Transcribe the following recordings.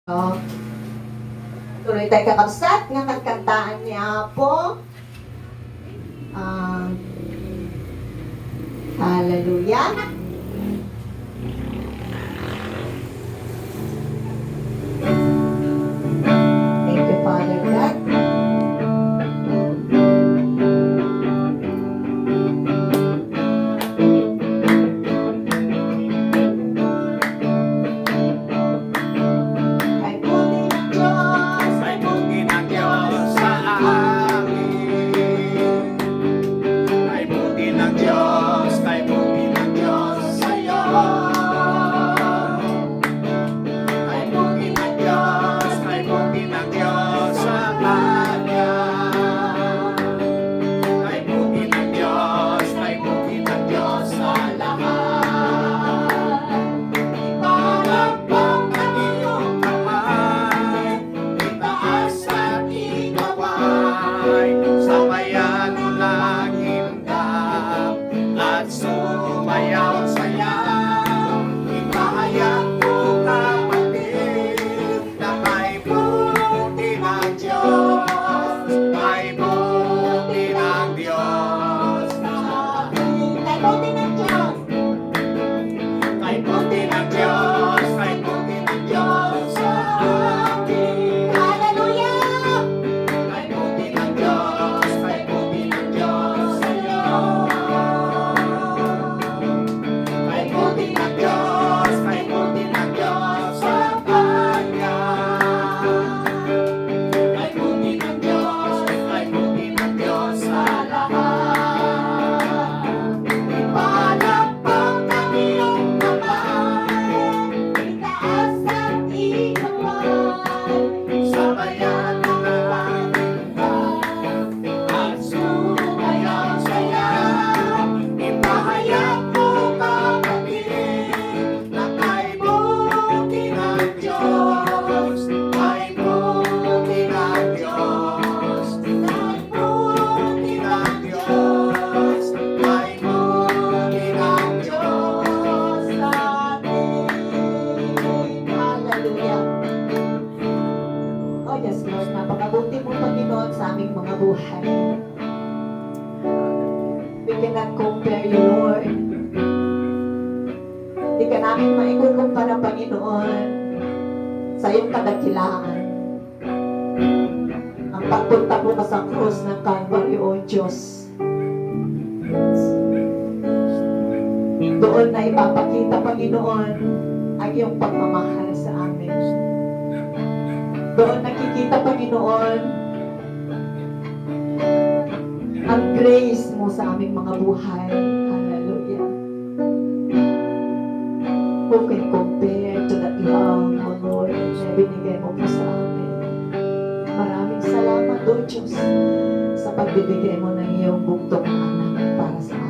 Oh, tuloy tayo kakabsat nga kagkantaan niya po. Ah, hallelujah. Thank you, Father God. Napakabuti mo, Panginoon, sa aming mga buhay. We cannot compare you, Lord. Hindi ka namin maikukumpara, Panginoon, sa iyong kadakilaan. Ang pagpunta mo ka sa krus ng Calvary, O Diyos. Doon na ipapakita, Panginoon, ang iyong pagmamahal sa amin. Doon nakikita, Panginoon, ang grace mo sa aming mga buhay. Hallelujah. Who can compare to that love, O Lord, na binigay mo po sa amin. Maraming salamat, O Diyos, sa pagbibigay mo ng iyong bugtong anak para sa amin.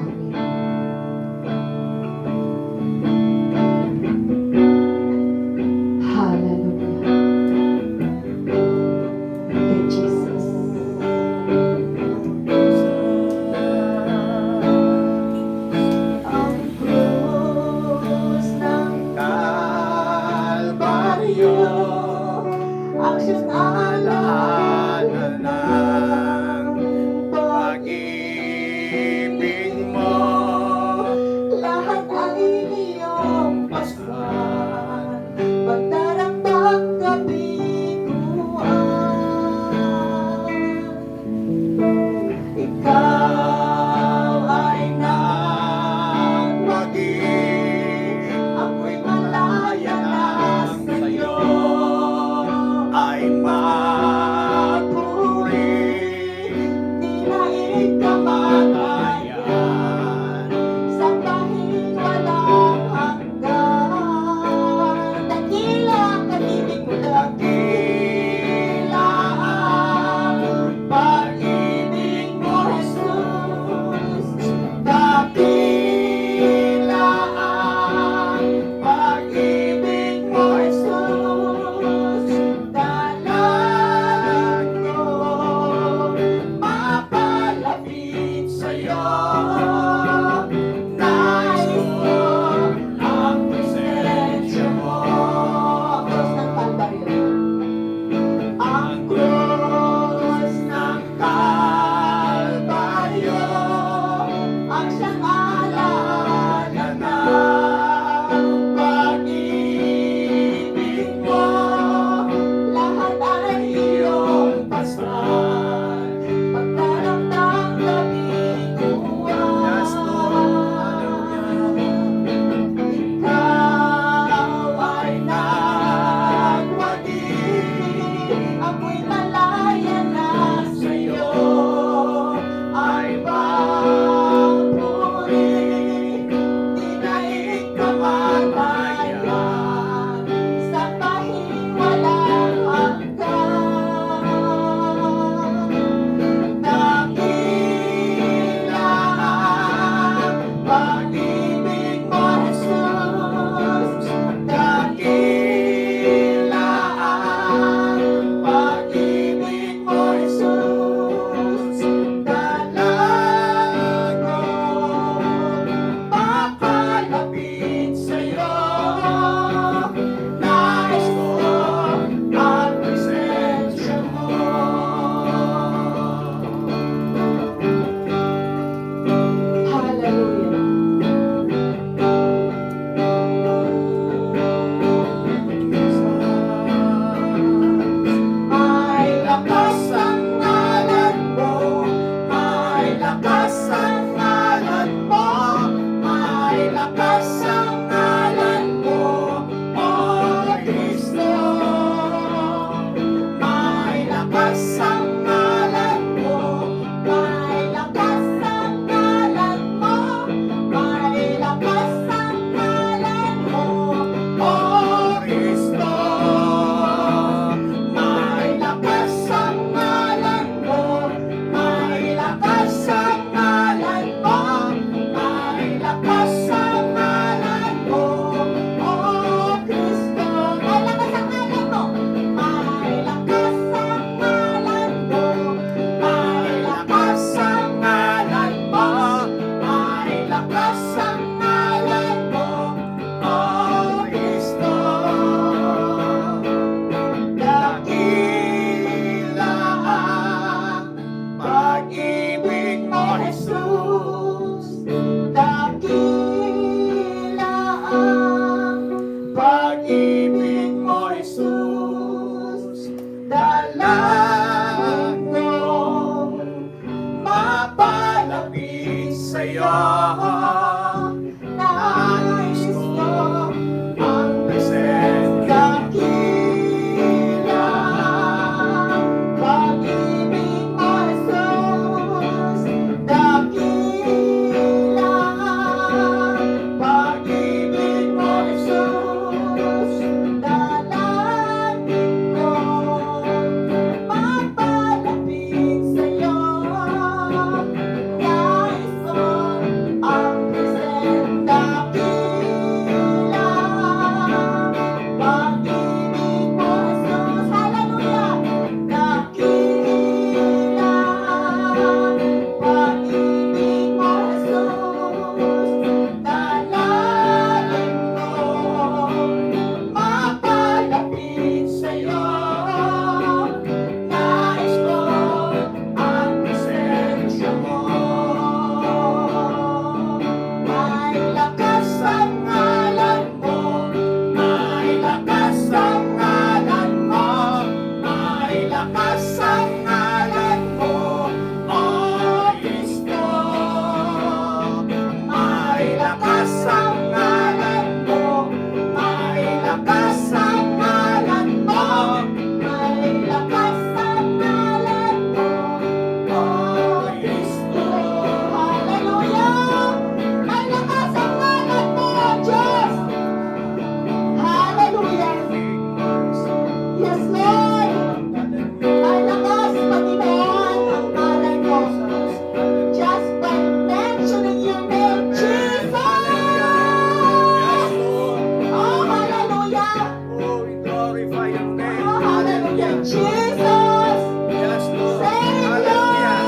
Jesus! Yes, Lord. Savior! Hallelujah.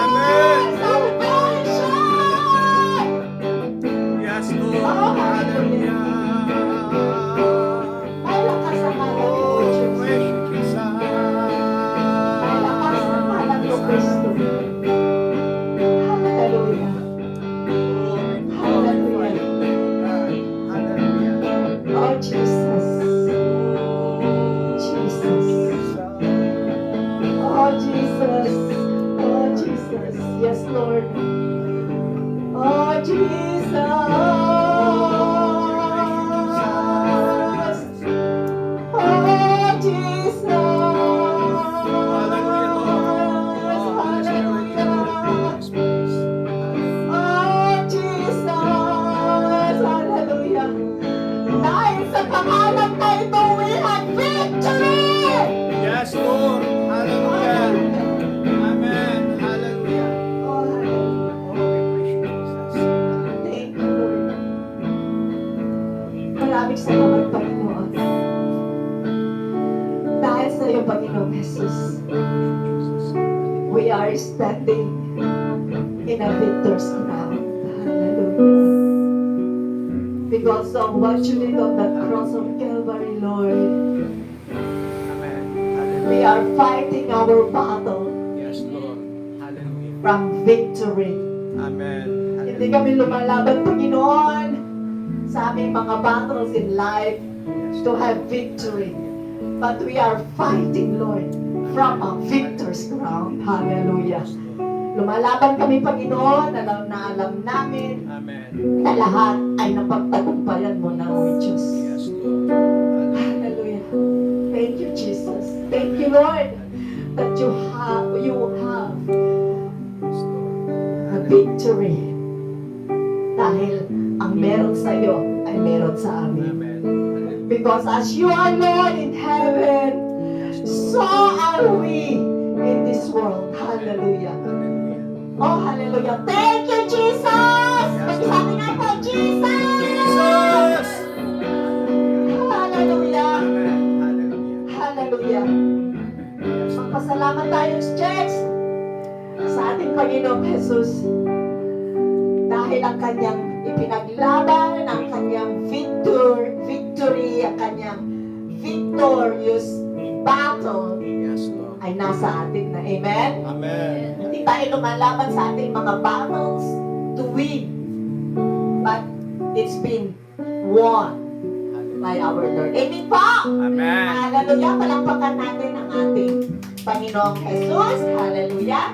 Amen. Salvation! Yes, Lord. Oh, Hallelujah. Malakas ang ngalan mo, Oh, Diyos. praise you, Jesus. Malakas ang ngalan mo, Kristo. Hallelujah. Oh, we glorify you, God. Hallelujah. Oh, Jesus. Jesus. Oh, Jesus. Oh, Jesus. Yes, Lord. Oh, Jesus. Oh, Jesus. Hallelujah. Oh, Jesus. Hallelujah. Dahil sa pangalan na ito, we have victory! Yes, Lord. Hallelujah. Amen. Hallelujah. Oh, hallelujah. Oh, we praise you, Jesus. Thank you, Lord. Maraming salamat, Panginoon. Dahil sa iyo, Panginoong Jesus, we are standing in a victor's ground. Hallelujah. Because of what you did on that cross of Calvary, Lord, Amen. we Hallelujah. are fighting our battle Yes, Lord. Hallelujah. from victory. Amen. Hindi kami lumalaban, Panginoon, sa aming mga battles in life to have victory. But we are fighting, Lord, from a victor's ground. Hallelujah. Lumalaban kami, Panginoon, alam na alam namin Amen. na lahat ay napagtagumpayan mo na, O Diyos. Yes, Lord. Hallelujah. Thank you, Jesus. Thank you, Lord, that you have Yes, Lord. a victory. Dahil ang meron sa iyo ay meron sa amin. Amen. Hallelujah. Because as you are Lord in heaven, so are we in this world. Hallelujah. Hallelujah. Oh, hallelujah. Thank you, Jesus! Pag-sabi nga po, Jesus! Jesus! Hallelujah. Amen. Hallelujah. Hallelujah. Yes, Lord. Magpasalamat tayo, church, sa ating Panginoong Jesus. Dahil ang kanyang ipinaglaban, ang kanyang victory, ang kanyang victorious battle Yes, Lord. ay nasa atin na. Amen? Amen. Hindi tayo lumalaban sa ating mga battles to win. But it's been won by our Lord. Amen po! Amen. Hallelujah! Palakpakan natin ang ating Panginoong Jesus. Hallelujah!